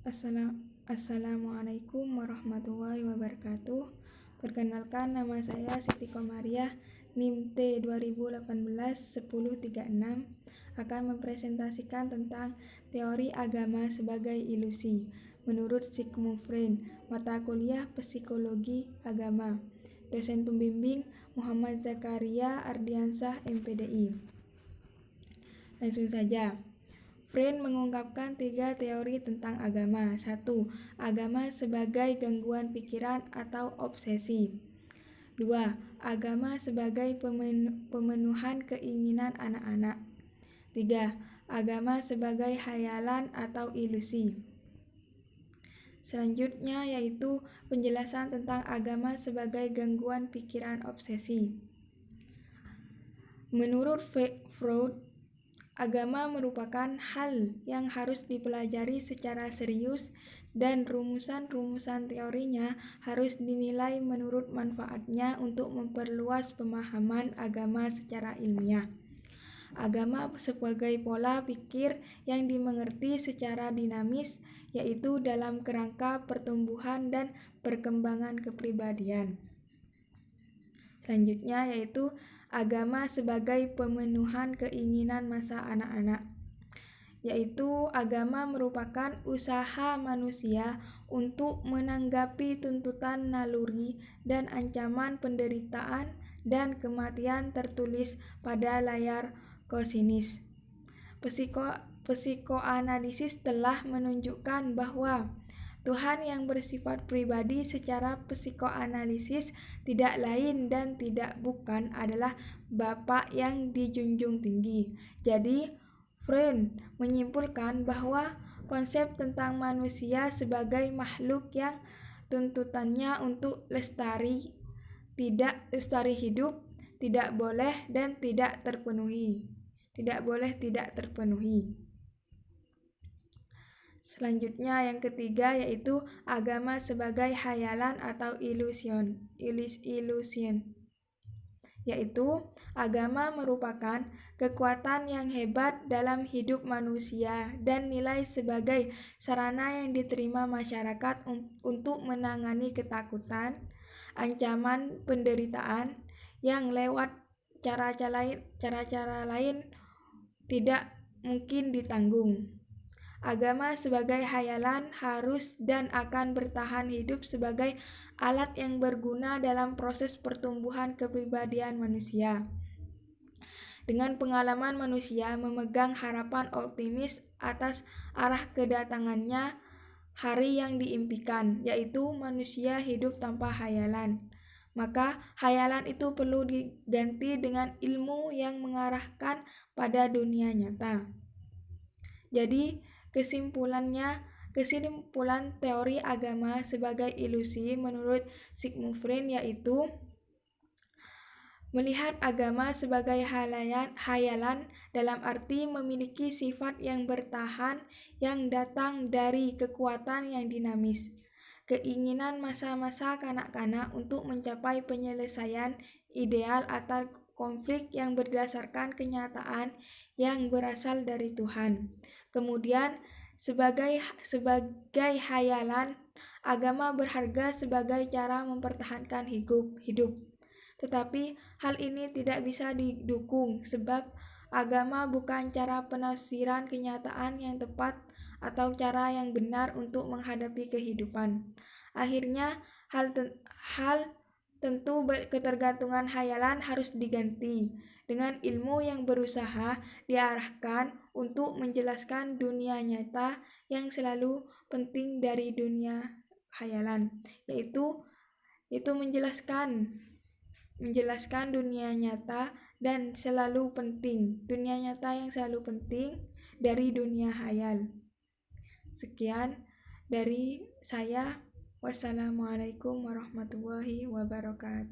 Assalamualaikum warahmatullahi wabarakatuh. Perkenalkan, nama saya Siti Komariah, NIM T 2018-1036, akan mempresentasikan tentang teori agama sebagai ilusi menurut Sigmund Freud, mata kuliah Psikologi Agama. Dosen pembimbing Muhammad Zakaria Ardiansyah, MPDI. Langsung saja. Freud mengungkapkan 3 teori tentang agama. 1. Agama sebagai gangguan pikiran atau obsesi. 2. Agama sebagai pemenuhan keinginan anak-anak. 3. Agama sebagai khayalan atau ilusi. Selanjutnya yaitu penjelasan tentang agama sebagai gangguan pikiran obsesi. Menurut Freud, agama merupakan hal yang harus dipelajari secara serius dan rumusan-rumusan teorinya harus dinilai menurut manfaatnya untuk memperluas pemahaman agama secara ilmiah. Agama sebagai pola pikir yang dimengerti secara dinamis, yaitu dalam kerangka pertumbuhan dan perkembangan kepribadian. Selanjutnya yaitu agama sebagai pemenuhan keinginan masa anak-anak, yaitu agama merupakan usaha manusia untuk menanggapi tuntutan naluri dan ancaman penderitaan dan kematian tertulis pada layar kosminis. Psikoanalisis telah menunjukkan bahwa Tuhan yang bersifat pribadi secara psikoanalisis tidak lain dan tidak bukan adalah Bapa yang dijunjung tinggi. Jadi, Freud menyimpulkan bahwa konsep tentang manusia sebagai makhluk yang tuntutannya untuk lestari hidup tidak boleh tidak terpenuhi. Selanjutnya yang ketiga yaitu agama sebagai khayalan atau illusion. Yaitu agama merupakan kekuatan yang hebat dalam hidup manusia dan nilai sebagai sarana yang diterima masyarakat untuk menangani ketakutan, ancaman penderitaan yang lewat cara-cara lain tidak mungkin ditanggung. Agama sebagai khayalan harus dan akan bertahan hidup sebagai alat yang berguna dalam proses pertumbuhan kepribadian manusia. Dengan pengalaman manusia memegang harapan optimis atas arah kedatangannya hari yang diimpikan, yaitu manusia hidup tanpa khayalan. Maka khayalan itu perlu diganti dengan ilmu yang mengarahkan pada dunia nyata. Jadi, kesimpulan teori agama sebagai ilusi menurut Sigmund Freud yaitu melihat agama sebagai khayalan dalam arti memiliki sifat yang bertahan yang datang dari kekuatan yang dinamis, keinginan masa-masa kanak-kanak untuk mencapai penyelesaian ideal atau konflik yang berdasarkan kenyataan yang berasal dari Tuhan. Kemudian sebagai khayalan, agama berharga sebagai cara mempertahankan hidup. Tetapi hal ini tidak bisa didukung sebab agama bukan cara penafsiran kenyataan yang tepat atau cara yang benar untuk menghadapi kehidupan. Akhirnya hal tentu ketergantungan khayalan harus diganti dengan ilmu yang berusaha diarahkan untuk menjelaskan dunia nyata yang selalu penting dari dunia khayalan, yaitu menjelaskan dunia nyata dan selalu penting, dunia nyata yang selalu penting dari dunia khayal. Sekian dari saya. Wassalamualaikum warahmatullahi wabarakatuh.